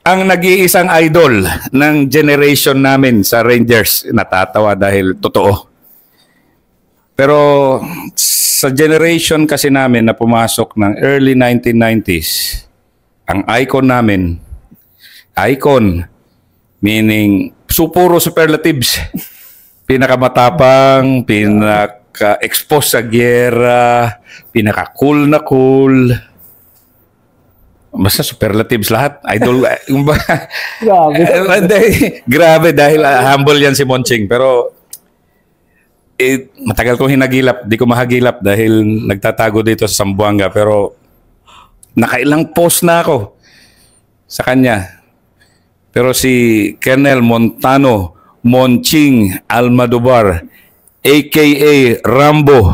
Ang nag-iisang idol ng generation namin sa Rangers, natatawa dahil totoo. Pero sa generation kasi namin na pumasok ng early 1990s, ang icon namin, icon, meaning puro superlatives. Pinakamatapang, pinaka-expose sa giyera, pinaka-cool na cool. Basta superlatives lahat. Idol. Grabe. Grabe dahil humble yan si Monching. Pero matagal kong hinagilap. Di ko mahagilap dahil nagtatago dito sa Zamboanga. Pero nakailang post na ako sa kanya. Pero si Colonel Montano Monching Almodovar, a.k.a. Rambo,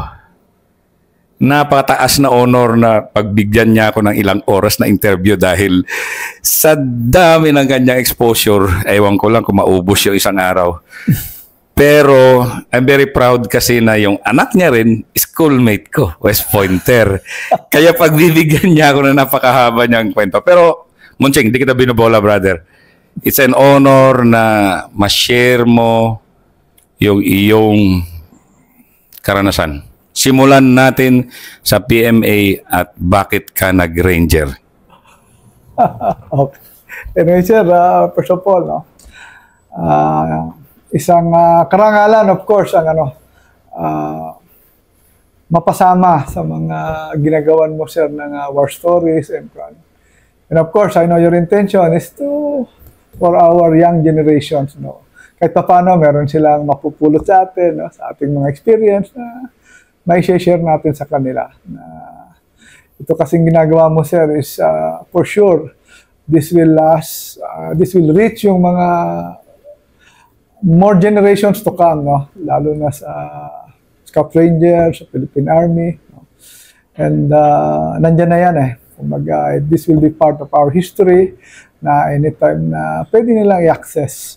napakataas na honor na pagbigyan niya ako ng ilang oras na interview dahil sa dami ng kanyang exposure, ewan ko lang kung maubos yung isang araw. Pero I'm very proud kasi na yung anak niya rin, schoolmate ko, West Pointer. Kaya pagbibigyan niya ako ng napakahaba niyang kwento. Pero Monching, di kita binobola, brother. It's an honor na ma-share mo yung iyong karanasan. Simulan natin sa PMA at bakit ka nag-Ranger. Okay. Anyway, sir, first of all, no, isang karangalan, of course, ang mapasama sa mga ginagawan mo, sir, ng war stories and of course, I know your intention is for our young generations, no. Kahit pa paano, meron silang mapupulot sa atin, no, sa ating mga experience na may share natin sa kanila. Ito kasing ginagawa mo, sir, is for sure, this will last, this will reach yung mga more generations to come, no? Lalo na sa Scout Rangers, sa Philippine Army. No? And nandyan na yan eh. Kumbaga, this will be part of our history na anytime na pwede nilang i-access.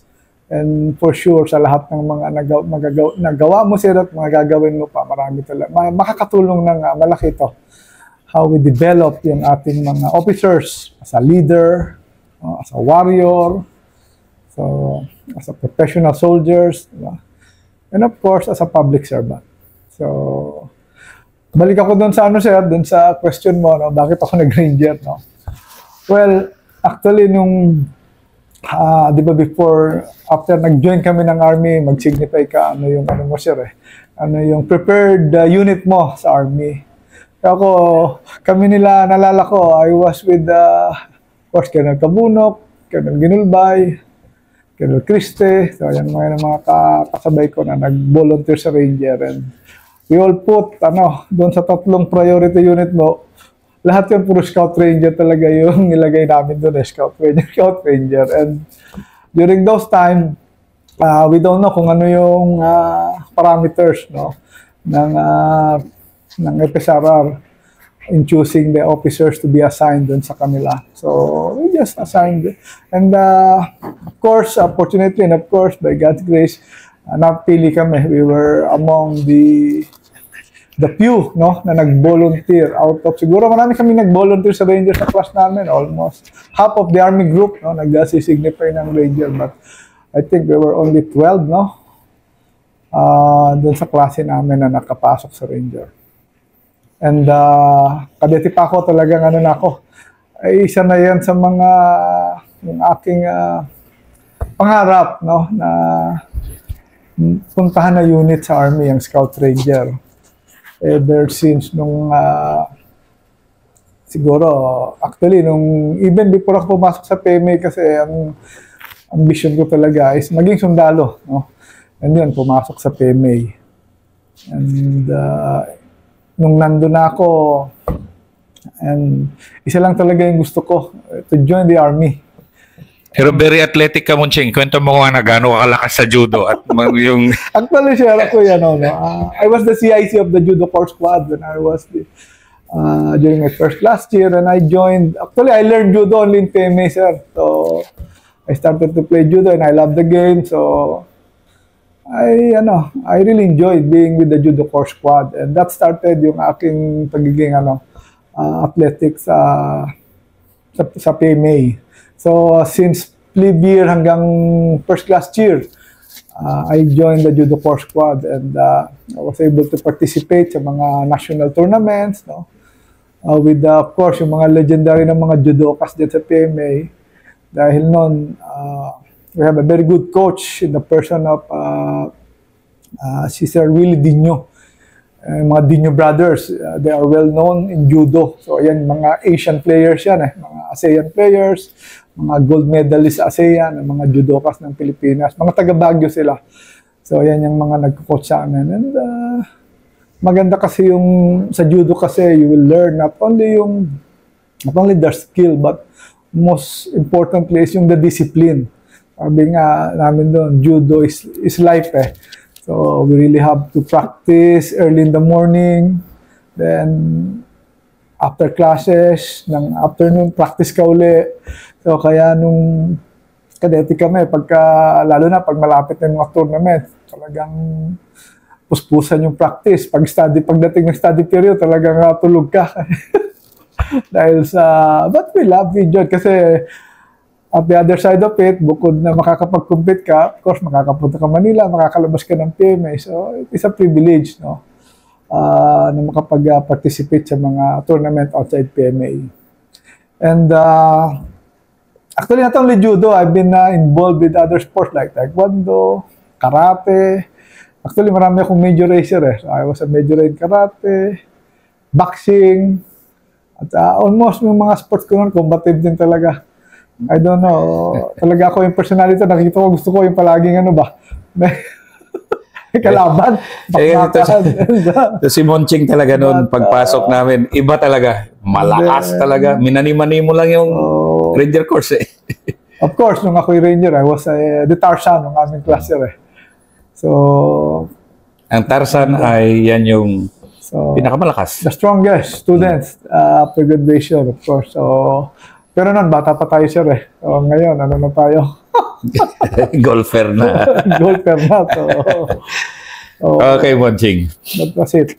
And for sure, sa lahat ng mga nagawa mo, sir, at mga gagawin mo pa, marami talaga. Makakatulong ng malaki ito. How we develop yung ating mga officers as a leader, as a warrior, so as a professional soldiers, diba? And of course, as a public servant. So, balik ako doon sa sir, doon sa question mo, no, bakit ako nag-Ranger, no? Well, actually, nung di ba after nag-join kami ng Army, mag-signify ka, mo sir eh, yung prepared unit mo sa Army. Kaya kami nila, nalala ko, I was with, of course, Colonel Cabunok, Colonel Ginulbay, Colonel Criste, so yan mga kasabay ko na nag-volunteer sa Ranger, and we all put, doon sa 3 priority unit mo, lahat yun puro Scout Ranger talaga yung nilagay namin doon, Scout Ranger. And during those time, we don't know kung ano yung parameters, no, ng FSRR in choosing the officers to be assigned doon sa kanila. So, we just assigned. And of course, fortunately, and of course, by God's grace, napili kami. We were among the few, no, na nag-volunteer out of, siguro marami kami nag-volunteer sa Rangers sa class namin, almost half of the Army group, no, nag-signify ng Ranger, but I think there were only 12, no, dun sa klase namin na nakapasok sa Ranger. And kadeti pa ako, talagang na ako, ay isa na yan sa mga yung aking pangarap, no, na puntahan na unit sa Army, yung Scout Ranger. Ever since nung siguro actually nung even before ako pumasok sa PMA, kasi ang ambition ko talaga is maging sundalo, no? And yun, pumasok sa PMA. And nung nandun na ako, and isa lang talaga yung gusto ko, to join the Army. Pero very athletic ka, Monching. Kwento mo nga na gano'n kalakas sa judo at yung... Actually, share ako yan. I was the CIC of the Judo Corps Squad when I was during my first last year, and I joined... Actually, I learned judo only in PMA, sir. So, I started to play judo and I love the game. So, I really enjoyed being with the Judo Corps Squad. And that started yung aking pagiging athletics sa PMA. So, since plebe year hanggang first class year, I joined the Judo Corps Squad and I was able to participate sa mga national tournaments, no? With, of course, yung mga legendary na mga judokas dyan sa PMA. Dahil noon, we have a very good coach in the person of si Sir Willie Dino. Mga Dino brothers, they are well known in judo. So, yan, mga Asian players yan, mga ASEAN players, mga gold medalists sa ASEAN, mga judokas ng Pilipinas, mga taga-Baguio sila. So, yan yung mga nagko-coach sa amin. And maganda kasi yung sa judo kasi you will learn not only their skill, but most importantly is yung the discipline. Sabi nga namin doon, judo is life eh. So, we really have to practice early in the morning. Then, after classes, ng afternoon, practice ka uli. So, kaya nung kadeti kami, lalo na pag malapit na yung mga tournament, talagang puspusan yung practice. Pagdating ng study period, talagang tulog ka. Dahil but we enjoyed kasi at the other side of it, bukod na makakapag-compete ka, of course, makakapunta ka Manila, makakalabas ka ng PMA. So, it's a privilege, no? Na makapag-participate sa mga tournament outside PMA. And actually, not only judo, I've been involved with other sports like taekwondo, karate. Actually, marami akong major racer eh. So, I was a major in karate, boxing, at almost yung mga sports ko noon, combative din talaga. I don't know. Talaga ako yung personality. Nakikita ko, gusto ko yung palaging may kalaban. Si Monching talaga noon, pagpasok namin, iba talaga. Malakas talaga. Minani-mani mo lang yung Ranger course eh. Of course, nung ako'y Ranger, I was the Tarzan ng aming klase eh. So, ang Tarzan ay yan yung pinakamalakas. The strongest students after graduation, of course. So, pero noon, bata pa tayo sir eh. So, ngayon, ano na tayo? Golfer na. Golfer na. Okay, Monching. That was it.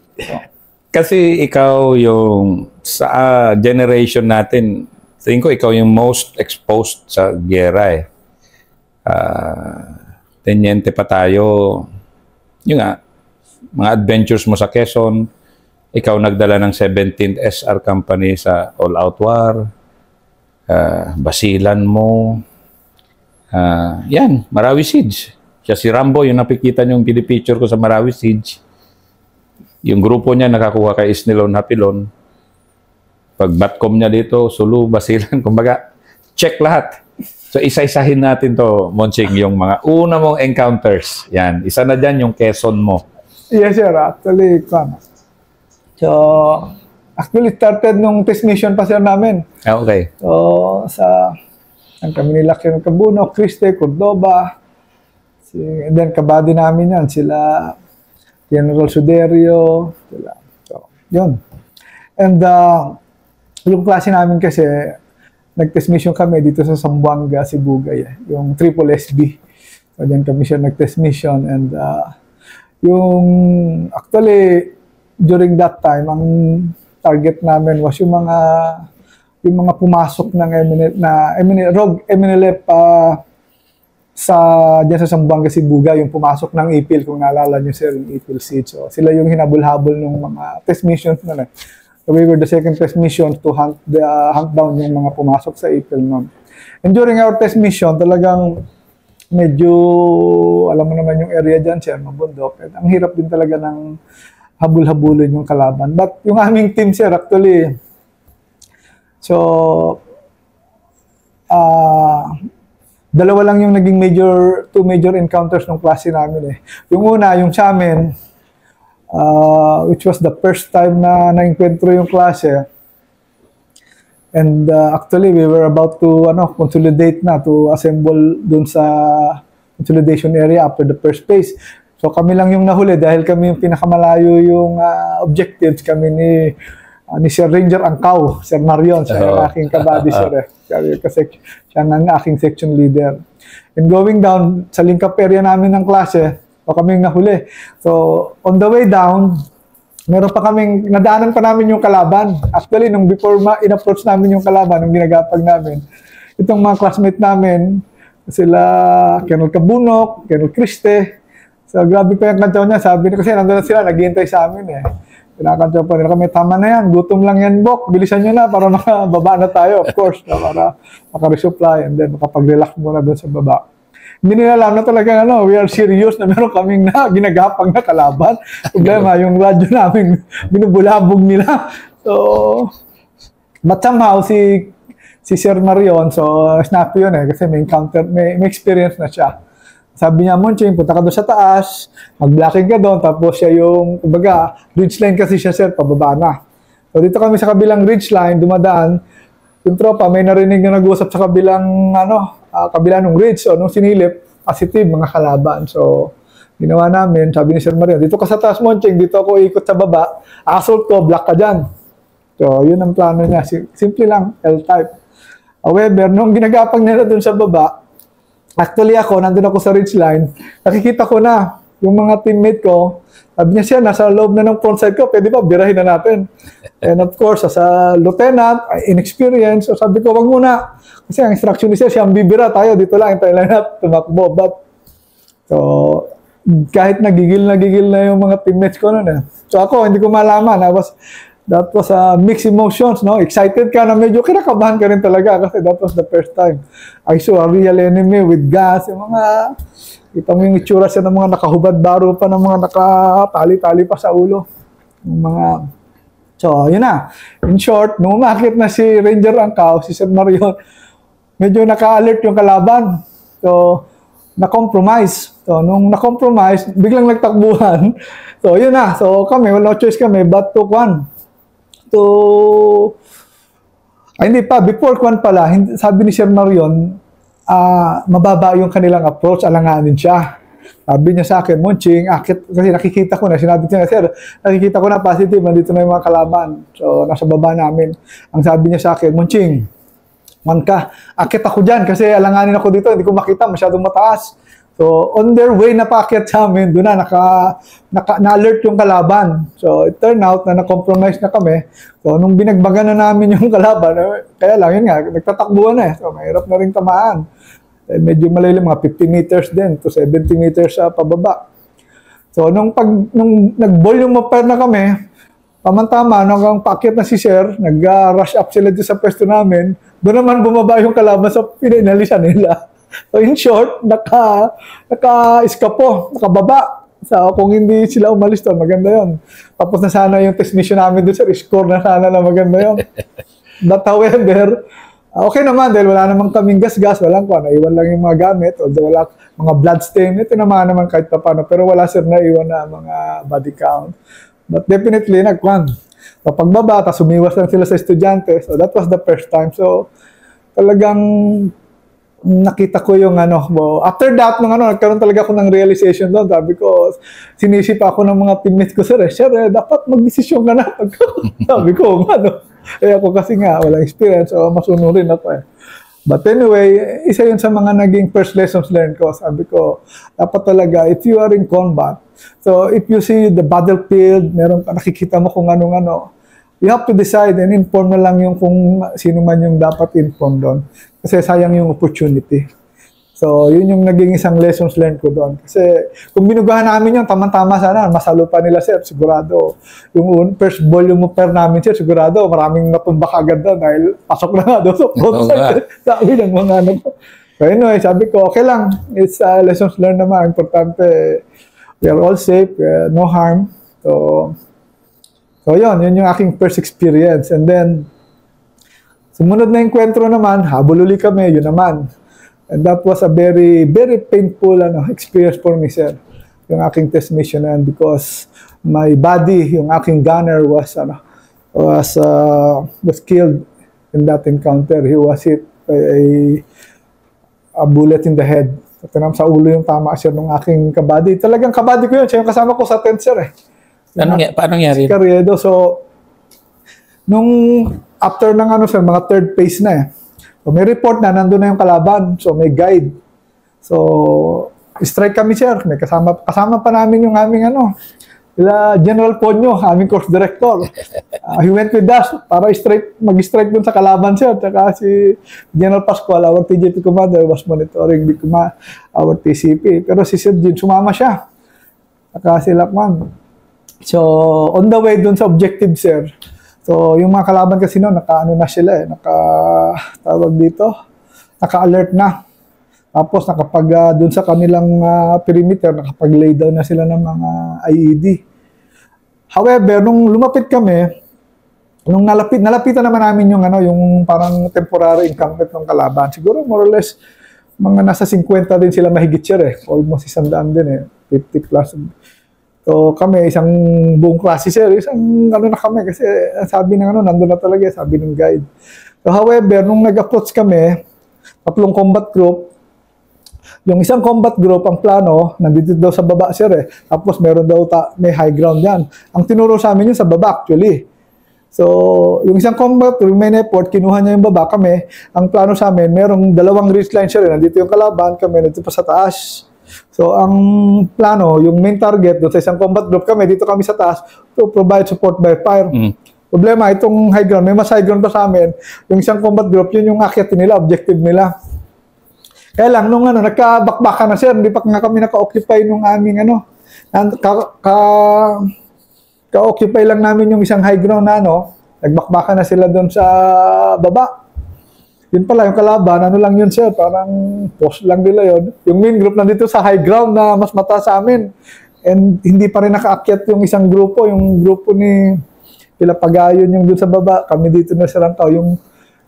Kasi ikaw yung sa generation natin, tingin ko ikaw yung most exposed sa giyera eh. Tenyente pa tayo. Yung mga adventures mo sa Quezon, ikaw nagdala ng 17th SR Company sa All Out War. Basilan mo. Yan, Marawi Siege. Siya si Rambo, yung nakikita niyong pinipicture ko sa Marawi Siege. Yung grupo niya nakakuha kay Isnilon Hapilon. Pag batcom niya dito, Sulu, Basilan, kumbaga, check lahat. So, isa-isahin natin to, Monching, yung mga una mong encounters. Yan, isa na dyan yung Quezon mo. Yes, sir. Actually, started nung test mission pa sir namin. Okay. So, ang kami nila Kabuno, Criste, Cordoba, and then kabady namin yan, sila General Suderio, sila. So, yun. And yung klase namin kasi, nag-test mission kami dito sa Zamboanga, Sibugay, yung Triple SB. So, dyan kami siya nag-test mission and actually, during that time, ang target namin was yung mga pumasok ng Rogue MNLF diyan sa Zamboanga, Sibugay, yung pumasok ng IPIL, kung naalala niyo sir, yung IPIL siege. So, sila yung hinabol-habol ng mga test missions na. So, we were the second test mission to hunt down yung mga pumasok sa IPIL noon. And during our test mission, talagang medyo, alam mo naman yung area dyan, sir, mabundok. Ang hirap din talaga ng habul-habulin yung kalaban. But yung aming team, sir, actually, so, dalawa lang yung naging two major encounters ng klase namin eh. Yung una, yung sa amin, which was the first time na na-encuentro yung klase. And actually, we were about to consolidate na, to assemble dun sa consolidation area after the first phase. So kami lang yung nahuli dahil kami yung pinakamalayo yung objectives. Kami ni Sir Ranger Angkaw, Sir Marion, siya ang aking kabady sir. Kasi siya ang aking section leader. And going down sa link-up area namin ng klase, o kami yung nahuli. So on the way down, nadaanan pa namin yung kalaban. Actually, nung before in-approach namin yung kalaban, nung ginagapag namin, itong mga classmate namin, sila Colonel Cabunok, Colonel Criste. So, grabe pa yung kantsaw niya. Sabi niya, kasi nandun na sila, naghihintay sa amin eh. Pinakantsaw pa nila kami, tama na yan, gutom lang yan, Bok. Bilisan nyo na para makababa na tayo, of course, na para makaresupply and then makapag-relax muna doon sa baba. Hindi nila alam na talaga, we are serious na meron kaming ginagapang na kalaban. Problema, yung radyo namin, binubulabog nila. So, but somehow, si Sir Marion, so snappy yun eh, kasi may encounter, may experience na siya. Sabi niya, Monching, punta ka doon sa taas, mag-blocking ka doon, tapos siya yung, kumbaga, ridgeline kasi siya, sir, pababa na. So dito kami sa kabilang ridgeline, dumadaan, yung tropa, may narinig na nag-uusap sa kabilang, kabila ng ridge, so nung sinilip, positive, mga kalaban. So, ginawa namin, sabi ni Sir Marion, dito ka sa taas, Monching, dito ako ikot sa baba, assault ko, block ka dyan. So, yun ang plano niya. Simple lang, L-type. However, nung ginagapang nila doon sa baba, actually ako, nandun ako sa ridgeline, nakikita ko na yung mga teammate ko, sabi niya siya, nasa loob na ng front side ko, pwede ba, birahin na natin. And of course, as a lieutenant, inexperienced, so sabi ko, wag muna. Kasi ang instruction ni siya ang bibira, tayo dito lang, hintayin lang natin, tumakbo. But, so, kahit nagigil na yung mga teammates ko noon eh. So ako, hindi ko malaman, that was mixed emotions, no? Excited ka na medyo kinakabahan ka rin talaga kasi that was the first time I saw a real enemy with gas. Yung mga, kita mo yung itsura siya ng mga nakahubad baro pa, ng mga nakatali-tali pa sa ulo. Yung mga, so, yun na. In short, nung umakit na si Ranger Angkaw, si Sir Marion, medyo naka-alert yung kalaban. So, na-compromise. So, nung na-compromise, biglang nagtakbuhan. So, yun na. So, kami, no choice kami, but took one. So, hindi pa, before kwan pala, sabi ni Sir Marion, mababa yung kanilang approach, alanganin siya. Sabi niya sa akin, Monching, akit, kasi nakikita ko na, sinabi niya, Sir, nakikita ko na positive, nandito na yung mga kalaban. So, nasa baba namin. Ang sabi niya sa akin, Monching, man ka, akit ako dyan, kasi alanganin ako dito, hindi ko makita, masyadong mataas. So, on their way na paakyat sa amin, doon na-alert yung kalaban. So, it turned out na na-compromise na kami. So, nung binagbagan na namin yung kalaban, kaya lang, yun nga, nagtatakbuhan na eh. So, mahirap na rin tamaan. Medyo malalim, mga 50 meters din to 70 meters sa pababa. So, nung nag-volume mapper na kami, tama-tama, nung paakyat na si Sir, nag-rush up sila dyan sa pwesto namin, doon naman bumaba yung kalaban sa pinanalisan nila. So in short, naka-eskapo, nakababa. So kung hindi sila umalis doon, maganda yun. Tapos na sana yung test mission namin doon, sir, score na sana na maganda yun. But however, okay naman dahil wala namang kaming gas-gas, walang ko, naiwan lang yung mga gamit, although wala mga blood stain, ito naman kahit pa paano, pero wala sir naiwan na mga body count. But definitely, nagkwan. So pagbaba, tapos umiwas lang sila sa estudyante, so that was the first time. So talagang nakita ko yung after that, nagkaroon talaga ako ng realization doon. Sabi ko, sinisip ako ng mga teammates ko, sir, dapat mag-desisyon ka na. Sabi ko, ako kasi nga, walang experience, so masunurin ako eh. But anyway, isa yun sa mga naging first lessons learned ko. Sabi ko, dapat talaga, if you are in combat, so if you see the battlefield, nakikita mo kung anong-ano, you have to decide and inform na lang yung kung sino man yung dapat inform doon. Kasi sayang yung opportunity. So, yun yung naging isang lessons learned ko doon. Kasi kung binugahan namin yun, tama-tama sana, masalo pa nila, sir, sigurado. Yung first volume per namin, sir, sigurado, maraming natumbak agad doon dahil pasok na nga doon sa front side. Sabi ng mga So anyway, sabi ko, okay lang. It's lessons learned naman. Importante, we are all safe, no harm. So yun yung aking first experience. And then, sumunod na enkwentro naman, habol uli kami, yun naman. And that was a very, very painful experience for me, sir. Yung aking test mission na yan because my buddy, yung aking gunner was killed in that encounter. He was hit by a bullet in the head. Sa ulo yung tama siya ng aking kabady. Talagang kabady ko yun. Siya yung kasama ko sa tent, sir eh. Paano nangyari? Si Carriedo. So, nung after ng mga third phase na eh. So, may report na, nandun na yung kalaban. So, may guide. So, strike kami, sir. May kasama pa namin yung aming General Ponyo, aming course director. He went with us para mag-strike dun sa kalaban sir. Tsaka si General Pascual, our TJP commander, was monitoring our TCP. Pero si Sir Jin, sumama siya. Tsaka si Lakman. So, on the way dun sa objective sir. So, yung mga kalaban kasi noon, naka-ano na sila tawag dito, naka-alert na. Tapos dun sa kanilang perimeter, nakapag-lay down na sila ng mga IED. However, nung lumapit kami, nung nalapitan naman namin yung parang temporary encampment ng kalaban. Siguro more or less mga nasa 50 din sila mahigit sir Almost 100 din 50 plus. So kami, isang buong klase sir, na kami kasi sabi ng nandun na talaga, sabi ng guide. So however, nung nag-approach kami, 3 combat group, yung isang combat group, ang plano, nandito daw sa baba, sir Tapos meron daw may high ground yan. Ang tinuro sa amin yun sa baba, actually. So, yung isang combat group, may effort, kinuha niya yung baba. Kami, ang plano sa amin, merong 2 ridge line, sir Nandito yung kalaban, kami nandito pa sa taas. So, ang plano, yung main target doon sa isang combat group, kami, dito kami sa taas, to provide support by fire. Problema, itong high ground, may mas high ground pa sa amin. Yung isang combat group, yun yung akyatin nila, objective nila. Kaya lang, nung nagkabakbakan na sir, hindi pa nga kami naka-occupy nung aming ka-occupy lang namin yung isang high ground na nagbakbakan na sila doon sa baba. Yun pala, yung kalaban, lang yun sir, parang post lang nila yun. Yung main group nandito sa high ground na mas mataas sa amin. And hindi pa rin nakaakyat yung isang grupo, yung grupo ni Kila Pagayon yung doon sa baba, kami dito na sa Rantaw, yung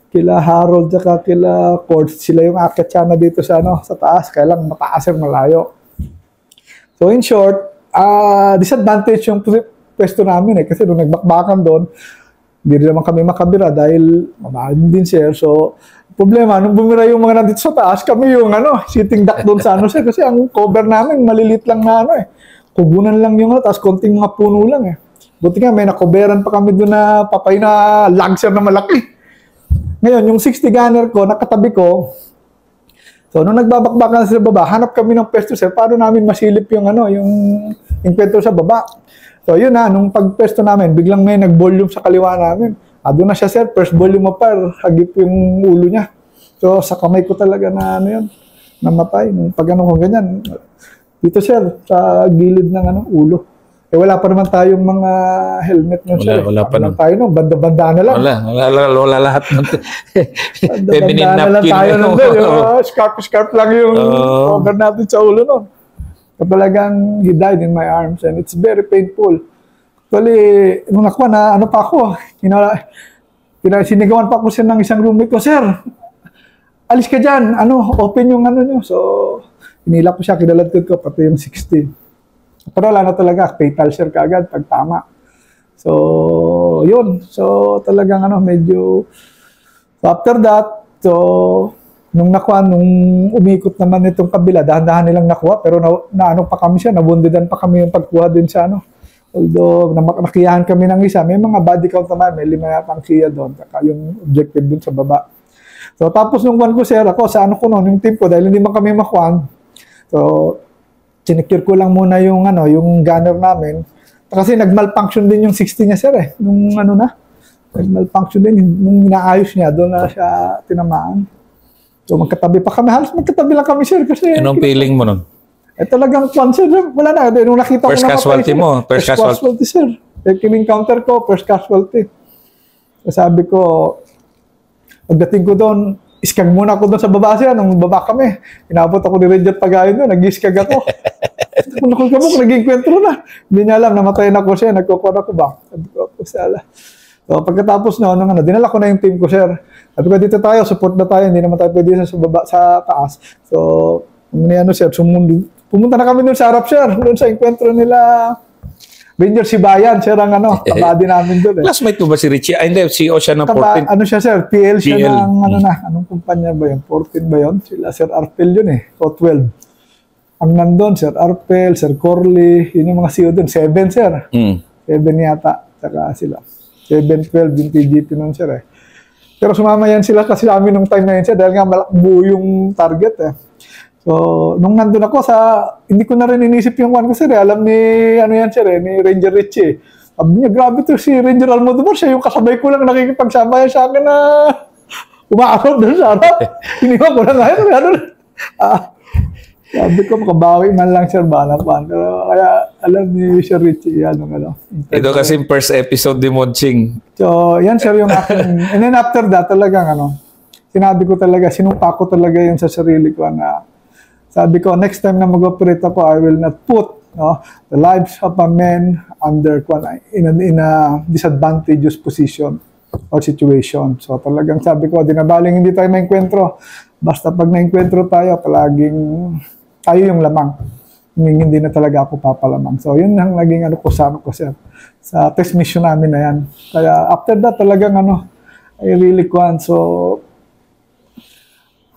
kila Harold at kila Courts, sila yung aakyat siya na dito sa sa taas, kaya lang mataas yung malayo. So in short, disadvantage yung pwesto namin kasi nung nagbakbakan doon, hindi rin naman kami makabira dahil mamahalin din sir. So problema, nung bumira yung mga nandito sa taas, kami yung sitting duck doon sa sir, kasi ang cover namin malilit lang na kubunan lang yung tapos konting mga puno lang Buti nga may nakoberan pa kami doon na papay na lagser na malaki. Ngayon, yung 60 gunner ko, nakatabi ko. So, nung nagbabakbakan sa baba, hanap kami ng pwesto, sir. Paano namin masilip yung yung inkwentro sa baba? So, yun nung pagpwesto namin, biglang may nag-volume sa kaliwa namin. Doon na siya, sir. First volume of fire, hagip yung ulo niya. So, sa kamay ko talaga na yun, namatay. Nung pag ko ganyan. Dito, sir, sa gilid ng ulo. Wala pa naman tayong mga helmet nun, sir. Wala pa naman tayo nun. Banda-banda na lang. Wala lahat nun. Feminine napkin. Tayo nun doon. Scarf lang yung cover natin sa ulo nun. Talagang he died in my arms and it's very painful. Actually, nung nakuha na, pa ako, sinigawan pa ako siya ng isang roommate ko, sir, alis ka dyan, open yung nyo. So, inilak ko siya, kinaladkod ko, pati yung 16. Pero wala na talaga, fatal sir kaagad pag tama. So, yun. So, talagang medyo... So, after that, nung umikot naman itong kabila, dahan-dahan nilang nakuha, pero pa kami siya, nabundidan pa kami yung pagkuha din sa Although, nakiyahan kami ng isa, may mga body count naman, may 5 yatang kiya doon, saka yung objective doon sa baba. So, tapos nung ko sir, ako, sa ko noon, yung team ko, dahil hindi man kami makuha, so, sinecure ko lang muna yung yung gunner namin. Kasi nag-malfunction din yung 60 niya sir nung nag-malfunction din nung inaayos niya, doon na siya tinamaan. So magkatabi pa kami, halos magkatabi lang kami sir kasi anong feeling mo nun? Talagang sir, wala na. Nung nakita first ko casualty mo, first casualty sir. Kin-encounter ko, first casualty. Sabi ko, pagdating ko doon, iskag muna ako doon sa baba siya. Nung baba kami, inabot ako ni Ranger Pagayon doon, nag-iskag ako. Kung naging kwentro na. Hindi niya alam, namatayin ako siya, nagkukura ko ba? Sabi ko, so, pagkatapos dinala ko na yung team ko, sir. Sabi ko, dito tayo, support na tayo, hindi naman tayo pwede sa baba, sa taas. So, sir, pumunta na kami doon sa harap, sir, doon sa enkwentro nila, Ranger Sibayan, sir, ang kabady namin doon. Classmate mo ba si Richie? Hindi, CEO siya ng 14. Siya, sir, PL siya ng, anong kumpanya ba yun? 14 ba yun? Sila, Sir Arpel yun o 12. Ang nandun, Sir Arpel, Sir Corley, yun yung mga CEO doon. 7, sir. 7 yata, saka sila. 7-12 yung TGP nun, sir Pero sumama yan sila kasi amin nung time na yun, sir, dahil nga buo yung target So, nung nandun ako hindi ko na rin inisip yung one ko, sir. Alam ni, ano yan, sir, ni Ranger Richie. Sabi niya, grabe to si Ranger Almodovar. Siya yung kasabay ko lang nakikipagsabay sa akin na umaakot doon sa harap. Iniwan ko na ngayon. Sabi ko, makabawi man lang, sir, banapan. Pero kaya, alam ni Sir Richie, ano. Ito kasi first episode ni Monching. So, yan, sir, yung akin. And then after that, talagang, sinabi ko talaga, sinumpa ko talaga yun sa sarili ko na, sabi ko, next time na mag-operate ako, I will not put the lives of a man in a disadvantageous position or situation. So talagang sabi ko, dinabaling hindi tayo maengkwentro. Basta pag naengkwentro tayo, palaging tayo yung lamang. Hindi na talaga ako papalamang. So yun ang naging sir. Sa test mission namin na yan. Kaya after that, talagang I really want. So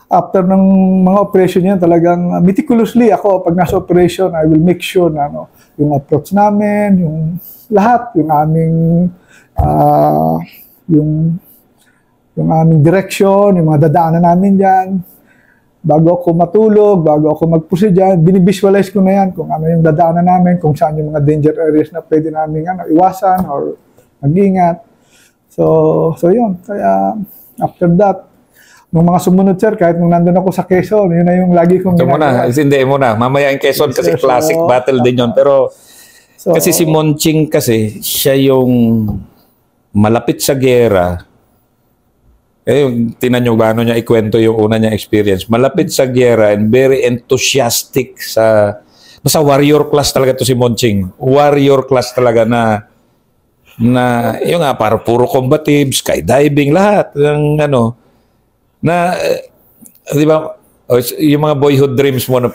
after ng mga operation niya, talagang meticulously ako, pag nasa operation, I will make sure na yung approach namin, yung lahat, yung aming yung aming direction, yung mga dadaanan namin dyan, bago ako matulog, bago ako mag-proceed dyan, binivisualize ko na yan kung ano yung dadaanan namin, kung saan yung mga danger areas na pwede namin iwasan or mag-ingat. So yun. Kaya after that, nung mga sumunod, sir, kahit nung nandun ako sa Quezon, yun na yung lagi kong ginagawa. Hindi mo na. Mamaya yung Quezon kasi classic battle din yun. Pero kasi si Monching kasi, siya yung malapit sa gera. Tinan nyo ba ano niya ikwento yung una niya experience. Malapit sa gera and very enthusiastic basta warrior class talaga to si Monching. Warrior class talaga na yung para puro combative, skydiving, lahat. Di ba, yung mga boyhood dreams mo na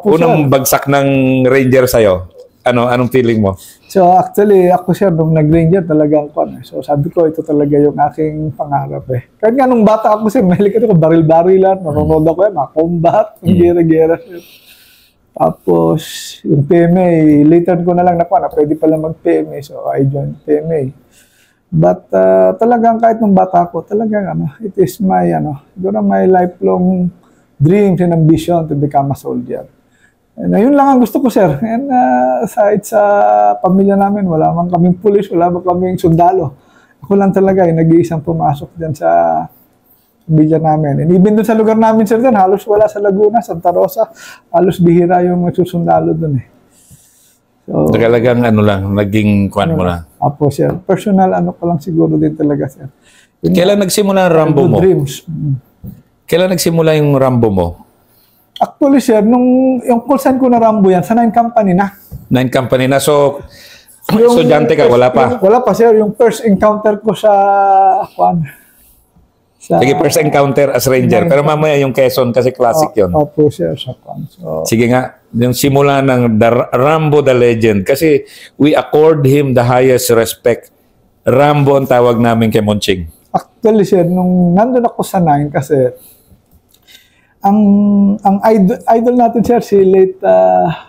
unang bagsak ng Ranger sa'yo, anong feeling mo? So actually, ako sir, nung nag-Ranger talagang so sabi ko, ito talaga yung aking pangarap Kahit nga nung bata ako sir, mahilig ako baril-barilan, nanonood ako mga combat, gera-gera sir. Tapos, yung PMA, later ko na lang na pwede pala mag-PMA, so I joined PMA. But talagang kahit nung bata ko, talagang it is my my lifelong dreams and ambition to become a soldier. And yun lang ang gusto ko, sir. And aside sa pamilya namin, wala man kaming pulis, wala man kaming sundalo. Ako lang talaga nag-iisang pumasok dyan sa pamilya namin. And even dun sa lugar namin, sir, dun, halos wala sa Laguna, Santa Rosa, halos bihira yung magsusundalo dun So, talagang naging kwan mo na. Apo, sir. Personal, ko lang siguro din talaga, sir. Kailan nagsimula ang Rambo mo? Dreams. Kailan nagsimula yung Rambo mo? Actually, sir, yung call sign ko na Rambo yan, sa 9 company na. 9 company na. So, estudyante ka, wala pa? Wala pa, sir. Yung first encounter ko sa Sige, first encounter as Ranger. Pero mamaya yung Quezon kasi classic yun. Opo, sir. So, sige nga, yung simula ng Rambo the Legend. Kasi we accord him the highest respect. Rambo ang tawag namin kay Monching. Actually, sir, nung nandun ako sa 9 kasi ang idol natin, sir, si late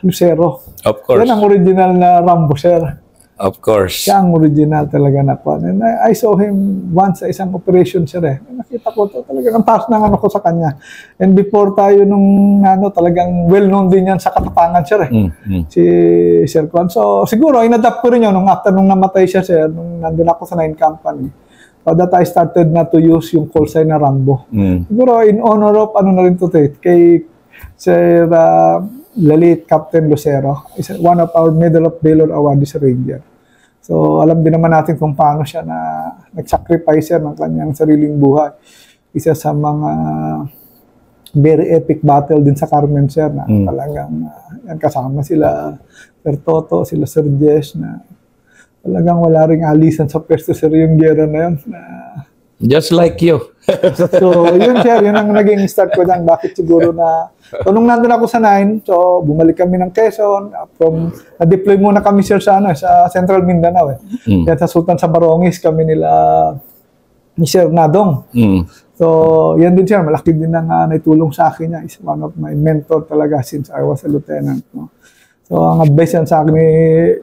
Lucero. Of course. Yan ang original na Rambo, sir. Of course. Siya ang original talaga na po. And I saw him once sa isang operation, sir. Nakita ko to talaga ang taas ng ko sa kanya. And before tayo nung talagang well-known din yan sa Katapangan, sir. Si Sir Kwan. So siguro, inadapt ko rin yun nung after nung namatay siya, sir, nung nandun ako sa 9 company. So that I started na to use yung call sign na Rambo. Siguro, in honor of, na rin to kay Sir Lalit Captain Lucero. Is one of our Medal of Valor Awardees Ranger. So, alam din naman natin kung paano siya nag-sacrifice ng kanyang sariling buhay. Isa sa mga very epic battle din sa Carmen, sir, na talagang kasama sila Sir Toto, sila Sir Jess, na talagang wala ring alisan sa pwesto, sir, yung gera na yun. Just like you. So, yun, sir, yun ang naging start ko dyan. Bakit siguro so, nung nandun ako sa 9, so, bumalik kami ng Quezon. Na-deploy muna kami, sir, sa Central Mindanao. Kaya sa Sultan sa Barongis, kami ni Sir Nadong. So, yan din, sir. Malaki din ang naitulong sa akin niya. Is one of my mentor talaga since I was a lieutenant. So, ang advice yan sa akin ni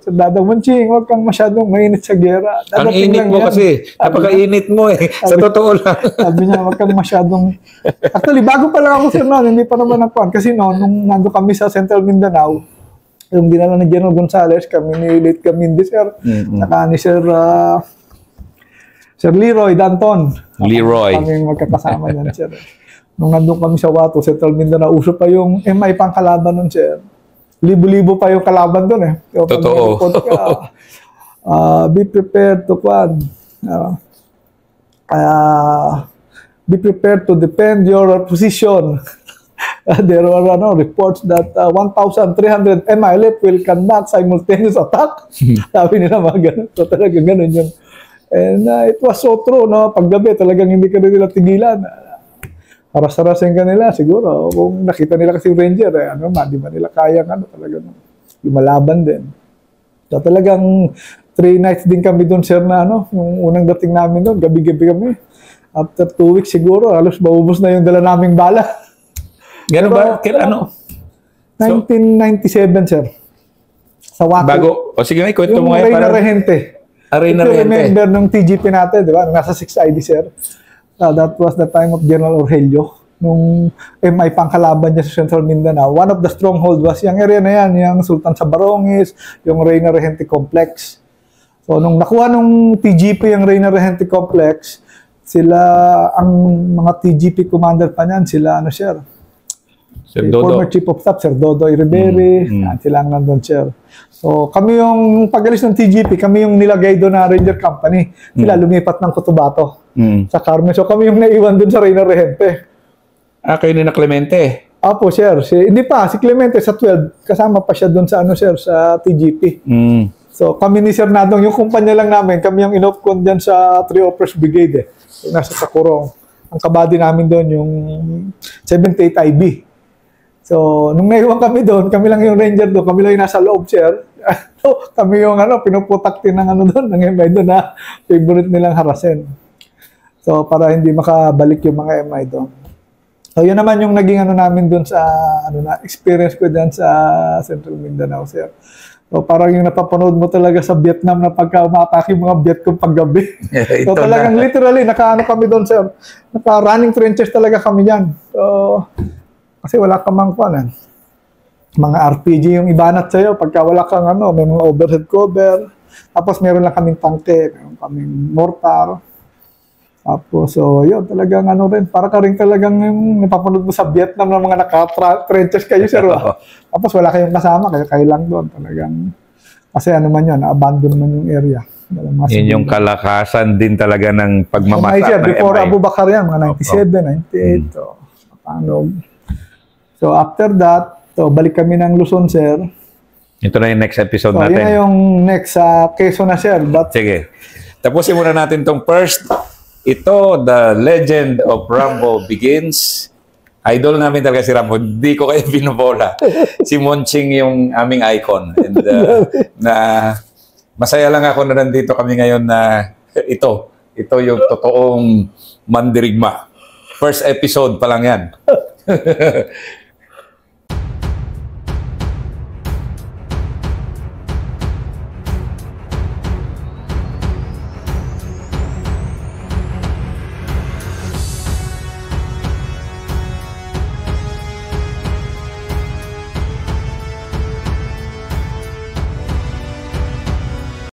Sir Dada Munching, huwag kang masyadong mainit sa gera. Ang init mo kasi. Napaka-init mo eh. Sa totoo lang. Sabi niya, huwag kang masyadong... Actually, bago pa lang ako, sir, noon, hindi pa naman nakuhan. Kasi noon, nung nando kami sa Central Mindanao, yung dinala ni General Gonzales, kami ni Late Camindi, sir. Saka ni Sir Leroy Danton. Leroy. Kami magkakasama yan, sir. Nung nandun kami sa Wato, Central Mindanao, uso pa yung MI pang kalaban nun, sir. Libo-libo pa yung kalaban doon eh. So, totoo. Be prepared to be prepared to defend your position. There were reports that 1,300 MILF will conduct simultaneous attack. Sabi nila mga ganun. So talaga ganun yun. And it was so true, no? Paggabi talagang hindi ka nila tigilan. Haras-harasin ka nila, siguro. Kung nakita nila kasi Ranger, di ba nila kayang talagang lumalaban din. So talagang 3 nights din kami doon, sir, na yung unang dating namin doon, gabi-gabi kami. After 2 weeks siguro, halos maubos na yung dala naming bala. Gano'n ba? 1997, sir. Sa Waco. Bago, sige nga, ikwento mo ngayon. Yung Reyna Regente. Reyna Regente. Remember nung TGP natin, di ba? Nasa 6ID, sir. That was the time of General Aurelio. Nung MI pang kalaban niya sa Central Mindanao, one of the stronghold was yung area na yan, yung Sultan Sabarongis, yung Reyna Regente Complex. So, nung nakuha nung TGP yung Reyna Regente Complex, sila, ang mga TGP commander pa niyan, sila, sir? Sir Dodo. Former Chief of Staff, Sir Dodo Iriberi, sila ang nandun, sir. So, kami yung pag-alis ng TGP, kami yung nilagay doon na Ranger Company. Sila lumipat ng Cotabato sa Carmen. So, kami yung naiwan doon sa Reyna Regente. Kayo ni na Clemente? Apo, sir. Hindi pa, si Clemente sa 12. Kasama pa siya doon sa, sir, sa TGP. So, kami ni Sir Nadong, yung kumpanya lang namin, kami yung inopcon dyan sa 3 Operas Brigade. So, nasa Takurong. Ang kabady namin doon, yung 78 IB. So, nung naiwan kami doon, kami lang yung ranger doon, kami lang yung nasa loob, sir. Kami yung pinuputak din ng doon, ng MI doon na favorite nilang harasin. So, para hindi makabalik yung mga MI doon. So, yun naman yung naging namin doon sa, experience ko dyan sa Central Mindanao, sir. So, parang yung napapanood mo talaga sa Vietnam na pagka umatake yung mga Viet kong paggabi. So, talagang literally, kami doon, sir. Naka-running trenches talaga kami dyan. So, kasi wala ka mang mga RPG yung ibanat sa'yo. Pagka wala kang may mga overhead cover. Tapos meron lang kaming tangke, meron kaming mortar. Tapos, so yun, talagang rin. Para ka rin talagang napapanood mo sa Vietnam ng mga naka-trenches kayo, sir. Tapos wala kayong kasama, kayo lang doon. Talagang, kasi man yun, abandon man yung area. Yun yung kalakasan din talaga ng pagmamasak ng MI. Before Abu Bakar yan, mga 97, 98. So, paano? So, after that, balik kami ng Luzon, sir. Ito na yung next episode Yun natin. na yung next Quezon na, sir. Sige. Tapusin muna natin tong first. Ito, The Legend of Rambo Begins. Idol namin talaga si Rambo. Hindi ko kayo binubola. Si Monching yung aming icon. And masaya lang ako na nandito kami ngayon na ito yung totoong mandirigma. First episode pa lang yan.